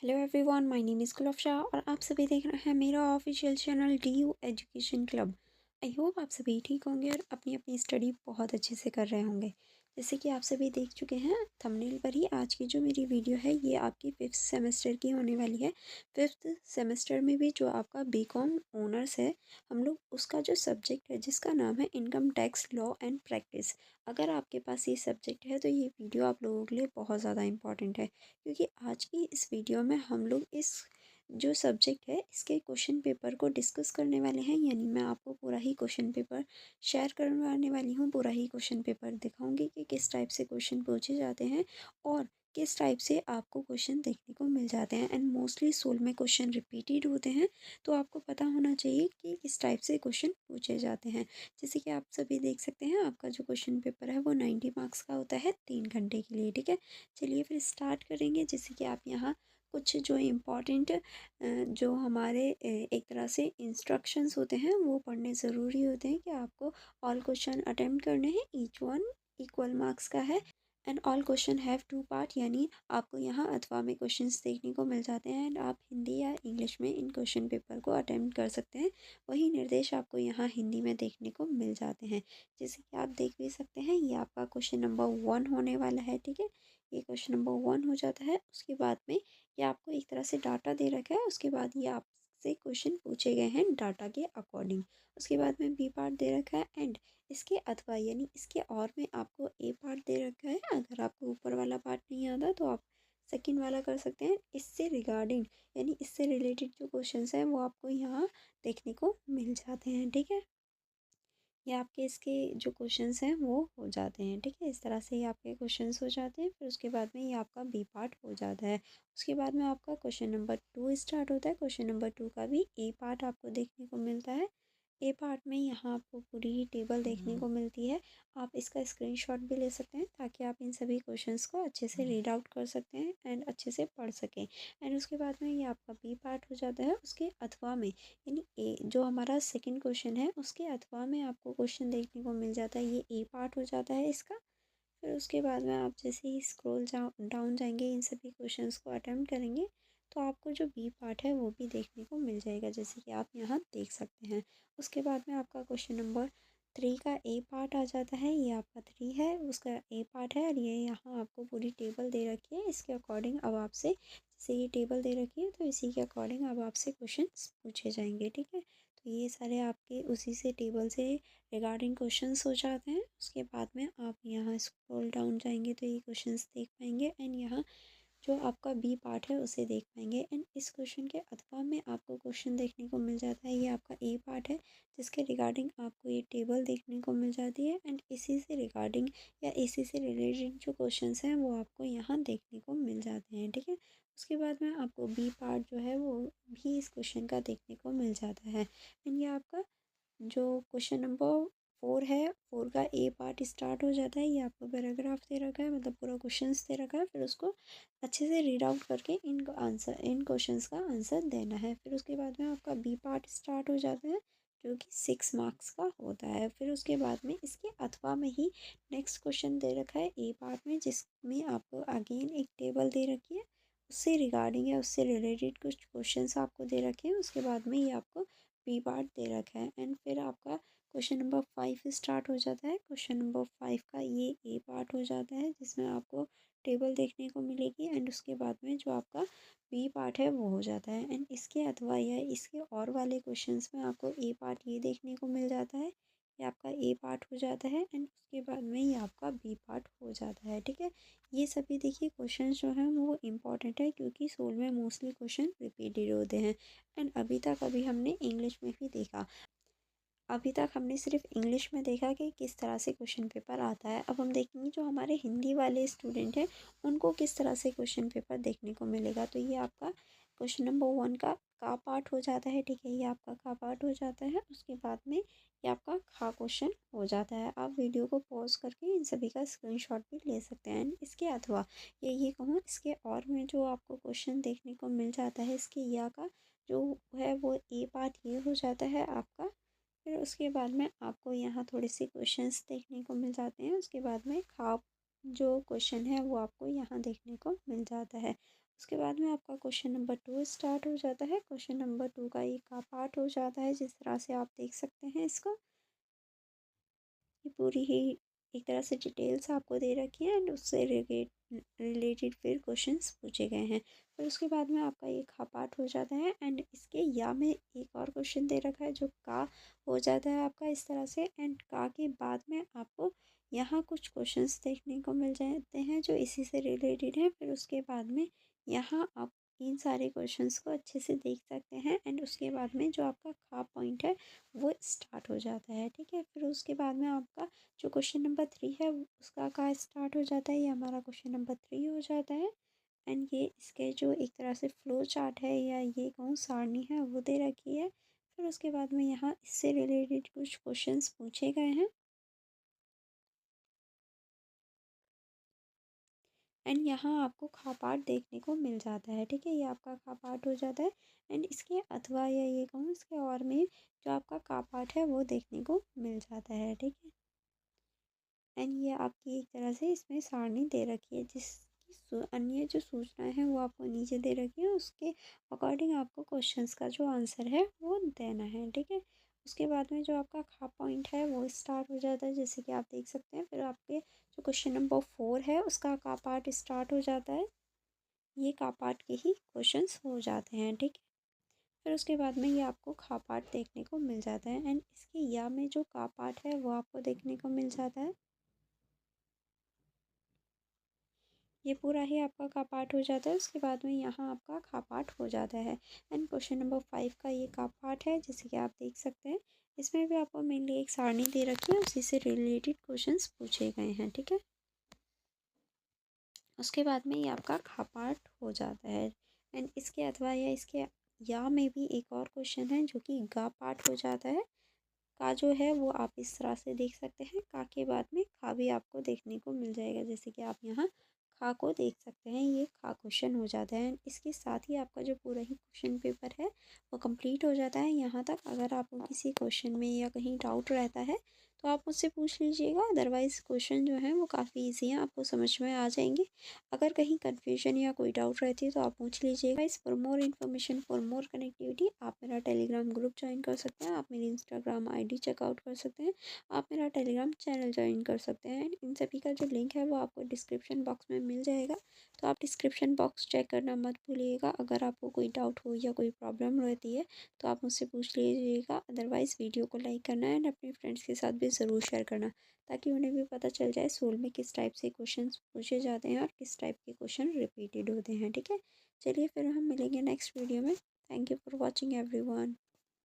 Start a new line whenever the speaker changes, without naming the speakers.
Hello everyone, my name is कुलफ़शा और आप सभी देख रहे हैं मेरा official channel D U education club. I hope आप सभी ठीक होंगे और अपनी अपनी स्टडी बहुत अच्छे से कर रहे होंगे। जैसे कि आप सभी देख चुके हैं थंबनेल पर ही, आज की जो मेरी वीडियो है ये आपकी 5th सेमेस्टर की होने वाली है। 5th सेमेस्टर में भी जो आपका बीकॉम ऑनर्स है, हम लोग उसका जो सब्जेक्ट है जिसका नाम है income tax law and practice. अगर आपके पास ये सब्जेक्ट है तो ये वीडियो आप लोगों के लिए बहुत ज़्यादा इंपॉर्टेंट है, क्योंकि आज की इस वीडियो में हम लोग इस जो सब्जेक्ट है इसके क्वेश्चन पेपर को डिस्कस करने वाले हैं। यानी मैं आपको पूरा ही क्वेश्चन पेपर शेयर करवाने वाली हूँ, पूरा ही क्वेश्चन पेपर दिखाऊंगी कि किस टाइप से क्वेश्चन पूछे जाते हैं और किस टाइप से आपको क्वेश्चन देखने को मिल जाते हैं। एंड मोस्टली सोल में क्वेश्चन रिपीटेड होते हैं, तो आपको पता होना चाहिए कि किस टाइप से क्वेश्चन पूछे जाते हैं। जैसे कि आप सभी देख सकते हैं आपका जो क्वेश्चन पेपर है वो 90 मार्क्स का होता है 3 घंटे के लिए। ठीक है, चलिए फिर स्टार्ट करेंगे। जैसे कि आप यहाँ कुछ जो इम्पोर्टेंट जो हमारे एक तरह से इंस्ट्रक्शंस होते हैं वो पढ़ने ज़रूरी होते हैं कि आपको ऑल क्वेश्चन अटेम्प्ट करने हैं, ईच वन इक्वल मार्क्स का है। And all question have to part, यानी आपको यहाँ अथवा में क्वेश्चंस देखने को मिल जाते हैं एंड आप हिंदी या इंग्लिश में इन क्वेश्चन पेपर को अटेम्प्ट कर सकते हैं। वही निर्देश आपको यहाँ हिंदी में देखने को मिल जाते हैं। जैसे कि आप देख भी सकते हैं ये आपका क्वेश्चन नंबर 1 होने वाला है। ठीक है, ये क्वेश्चन नंबर 1 हो जाता है। उसके बाद में ये आपको एक तरह से डाटा दे रखा है, उसके बाद ये आपसे क्वेश्चन पूछे गए हैं डाटा के अकॉर्डिंग। उसके बाद में बी पार्ट दे रखा है एंड इसके अथवा यानी इसके और में आपको ए पार्ट दे रखा है। अगर आपको ऊपर वाला पार्ट नहीं आता तो आप सेकंड वाला कर सकते हैं। इससे रिगार्डिंग यानी इससे रिलेटेड जो क्वेश्चंस हैं वो आपको यहाँ देखने को मिल जाते हैं। ठीक है, ये आपके इसके जो क्वेश्चंस हैं वो हो जाते हैं। ठीक है, इस तरह से ये आपके क्वेश्चंस हो जाते हैं। फिर उसके बाद में ये आपका बी पार्ट हो जाता है। उसके बाद में आपका क्वेश्चन नंबर 2 स्टार्ट होता है। क्वेश्चन नंबर 2 का भी ए पार्ट आपको देखने को मिलता है। ए पार्ट में यहाँ आपको पूरी ही टेबल देखने को मिलती है। आप इसका स्क्रीनशॉट भी ले सकते हैं ताकि आप इन सभी क्वेश्चंस को अच्छे से रीड आउट कर सकते हैं एंड अच्छे से पढ़ सकें। एंड उसके बाद में ये आपका बी पार्ट हो जाता है। उसके अथवा में यानी ए जो हमारा सेकंड क्वेश्चन है उसके अथवा में आपको क्वेश्चन देखने को मिल जाता है, ये ए पार्ट हो जाता है इसका। फिर उसके बाद में आप जैसे ही स्क्रॉल डाउन जाएंगे, इन सभी क्वेश्चंस को अटेम्प्ट करेंगे तो आपको जो बी पार्ट है वो भी देखने को मिल जाएगा, जैसे कि आप यहाँ देख सकते हैं। उसके बाद में आपका क्वेश्चन नंबर 3 का ए पार्ट आ जाता है। ये आपका 3 है, उसका ए पार्ट है और ये यहाँ आपको पूरी टेबल दे रखी है। इसके अकॉर्डिंग अब आपसे जैसे ये टेबल दे रखी है तो इसी के अकॉर्डिंग अब आपसे क्वेश्चन पूछे जाएंगे। ठीक है, तो ये सारे आपके उसी से टेबल से रिगार्डिंग क्वेश्चंस हो जाते हैं। उसके बाद में आप यहाँ स्क्रॉल डाउन जाएंगे तो ये क्वेश्चंस देख पाएंगे एंड यहाँ जो आपका बी पार्ट है उसे देख पाएंगे। एंड इस क्वेश्चन के अथवा में आपको क्वेश्चन देखने को मिल जाता है, ये आपका ए पार्ट है जिसके रिगार्डिंग आपको ये टेबल देखने को मिल जाती है एंड इसी से रिगार्डिंग या इसी से रिलेटेड जो क्वेश्चंस हैं वो आपको यहाँ देखने को मिल जाते हैं। ठीक है, उसके बाद में आपको बी पार्ट जो है वो भी इस क्वेश्चन का देखने को मिल जाता है। एंड ये आपका जो क्वेश्चन नंबर 4 है, 4 का ए पार्ट स्टार्ट हो जाता है। ये आपको पैराग्राफ दे रखा है, मतलब पूरा क्वेश्चंस दे रखा है। फिर उसको अच्छे से रीड आउट करके इन क्वेश्चंस का आंसर देना है। फिर उसके बाद में आपका बी पार्ट स्टार्ट हो जाता है जो कि 6 मार्क्स का होता है। फिर उसके बाद में इसके अथवा में ही नेक्स्ट क्वेश्चन दे रखा है ए पार्ट में, जिसमें आपको अगेन एक टेबल दे रखी है, उससे रिगार्डिंग या उससे रिलेटेड कुछ क्वेश्चंस आपको दे रखे हैं। उसके बाद में ये आपको बी पार्ट दे रखा है एंड फिर आपका क्वेश्चन नंबर 5 स्टार्ट हो जाता है। क्वेश्चन नंबर 5 का ये ए पार्ट हो जाता है जिसमें आपको टेबल देखने को मिलेगी एंड उसके बाद में जो आपका बी पार्ट है वो हो जाता है। एंड इसके अथवा या इसके और वाले क्वेश्चंस में आपको ए पार्ट ये देखने को मिल जाता है, ये आपका ए पार्ट हो जाता है एंड उसके बाद में ये आपका बी पार्ट हो जाता है। ठीक है, ये सभी देखिए क्वेश्चन जो हैं वो इम्पॉर्टेंट है क्योंकि सोल में मोस्टली क्वेश्चन रिपीटेड होते हैं। एंड अभी हमने इंग्लिश में भी देखा, अभी तक हमने सिर्फ इंग्लिश में देखा कि किस तरह से क्वेश्चन पेपर आता है। अब हम देखेंगे जो हमारे हिंदी वाले स्टूडेंट हैं उनको किस तरह से क्वेश्चन पेपर देखने को मिलेगा। तो ये आपका क्वेश्चन नंबर 1 का पार्ट हो जाता है। ठीक है, ये आपका का पार्ट हो जाता है। उसके बाद में ये आपका खा क्वेश्चन हो जाता है। आप वीडियो को पॉज करके इन सभी का स्क्रीनशॉट भी ले सकते हैं। इसके अथवा ये कहूँ इसके और में जो आपको क्वेश्चन देखने को मिल जाता है, इसके या का जो है वो ए पार्ट ये हो जाता है आपका। फिर उसके बाद में आपको यहाँ थोड़े से क्वेश्चंस देखने को मिल जाते हैं। उसके बाद में खाप जो क्वेश्चन है वो आपको यहाँ देखने को मिल जाता है। उसके बाद में आपका क्वेश्चन नंबर 2 स्टार्ट हो जाता है। क्वेश्चन नंबर 2 का ये का पार्ट हो जाता है, जिस तरह से आप देख सकते हैं इसको। ये पूरी ही एक तरह से डिटेल्स आपको दे रखी है एंड उससे रिलेटेड फिर क्वेश्चंस पूछे गए हैं। फिर उसके बाद में आपका ये खा पार्ट हो जाता है एंड इसके या में एक और क्वेश्चन दे रखा है जो का हो जाता है आपका इस तरह से। एंड का के बाद में आपको यहाँ कुछ क्वेश्चंस देखने को मिल जाते हैं जो इसी से रिलेटेड है। फिर उसके बाद में यहाँ आप इन सारे क्वेश्चंस को अच्छे से देख सकते हैं एंड उसके बाद में जो आपका खा पॉइंट है वो स्टार्ट हो जाता है। ठीक है, फिर उसके बाद में आपका जो क्वेश्चन नंबर 3 है उसका का स्टार्ट हो जाता है। ये हमारा क्वेश्चन नंबर 3 हो जाता है एंड ये इसके जो एक तरह से फ्लो चार्ट है या ये कहूँ सारणी है वो दे रखी है। फिर उसके बाद में यहाँ इससे रिलेटेड कुछ क्वेश्चंस पूछे गए हैं एंड यहाँ आपको खा पार्ट देखने को मिल जाता है। ठीक है, ये आपका खा पार्ट हो जाता है एंड इसके अथवा या ये कहूँ इसके और में जो आपका का पार्ट है वो देखने को मिल जाता है। ठीक है, एंड ये आपकी एक तरह से इसमें सारणी दे रखी है जिसकी अन्य जो सूचनाएं हैं वो आपको नीचे दे रखी है। उसके अकॉर्डिंग आपको क्वेश्चंस का जो आंसर है वो देना है। ठीक है, उसके बाद में जो आपका खा पॉइंट है वो स्टार्ट हो जाता है, जैसे कि आप देख सकते हैं। फिर आपके जो क्वेश्चन नंबर 4 है उसका का पार्ट स्टार्ट हो जाता है। ये का पार्ट के ही क्वेश्चंस हो जाते हैं। ठीक है, फिर उसके बाद में ये आपको खा पार्ट देखने को मिल जाता है एंड इसके या में जो का पार्ट है वो आपको देखने को मिल जाता है। ये पूरा ही आपका का पार्ट हो जाता है। उसके बाद में यहाँ आपका खा पार्ट हो जाता है एंड क्वेश्चन नंबर 5 का ये का पार्ट है, जैसे कि आप देख सकते हैं। इसमें भी आपको मेनली एक सारणी दे रखी है, उसी से रिलेटेड क्वेश्चंस पूछे गए हैं। ठीक है, उसके बाद में ये आपका खा पार्ट हो जाता है एंड इसके अथवा या इसके या में भी एक और क्वेश्चन है जो कि गा पार्ट हो जाता है। का जो है वो आप इस तरह से देख सकते हैं। का के बाद में खा भी आपको देखने को मिल जाएगा, जैसे कि आप यहाँ खा को देख सकते हैं। ये खा क्वेश्चन हो जाता है। इसके साथ ही आपका जो पूरा ही क्वेश्चन पेपर है वो कंप्लीट हो जाता है यहाँ तक। अगर आपको किसी क्वेश्चन में या कहीं डाउट रहता है तो आप मुझसे पूछ लीजिएगा, अदरवाइज़ क्वेश्चन जो है वो काफ़ी ईजी हैं, आपको समझ में आ जाएंगे। अगर कहीं कन्फ्यूजन या कोई डाउट रहती है तो आप पूछ लीजिएगा। इस for more information for more connectivity आप मेरा टेलीग्राम ग्रुप ज्वाइन कर सकते हैं, आप मेरी इंस्टाग्राम आईडी चेकआउट कर सकते हैं, आप मेरा टेलीग्राम चैनल ज्वाइन कर सकते हैं। इन सभी का जो लिंक है वो आपको डिस्क्रिप्शन बॉक्स में मिल जाएगा, तो आप डिस्क्रिप्शन बॉक्स चेक करना मत भूलिएगा। अगर आपको कोई डाउट हो या कोई प्रॉब्लम रहती है तो आप मुझसे पूछ लीजिएगा। अदरवाइज़ वीडियो को लाइक करना एंड अपने फ्रेंड्स के साथ भी ज़रूर शेयर करना, ताकि उन्हें भी पता चल जाए सोल में किस टाइप से क्वेश्चन पूछे जाते हैं और किस टाइप के क्वेश्चन रिपीटेड होते हैं। ठीक है, चलिए फिर हम मिलेंगे नेक्स्ट वीडियो में। Thank you for watching everyone.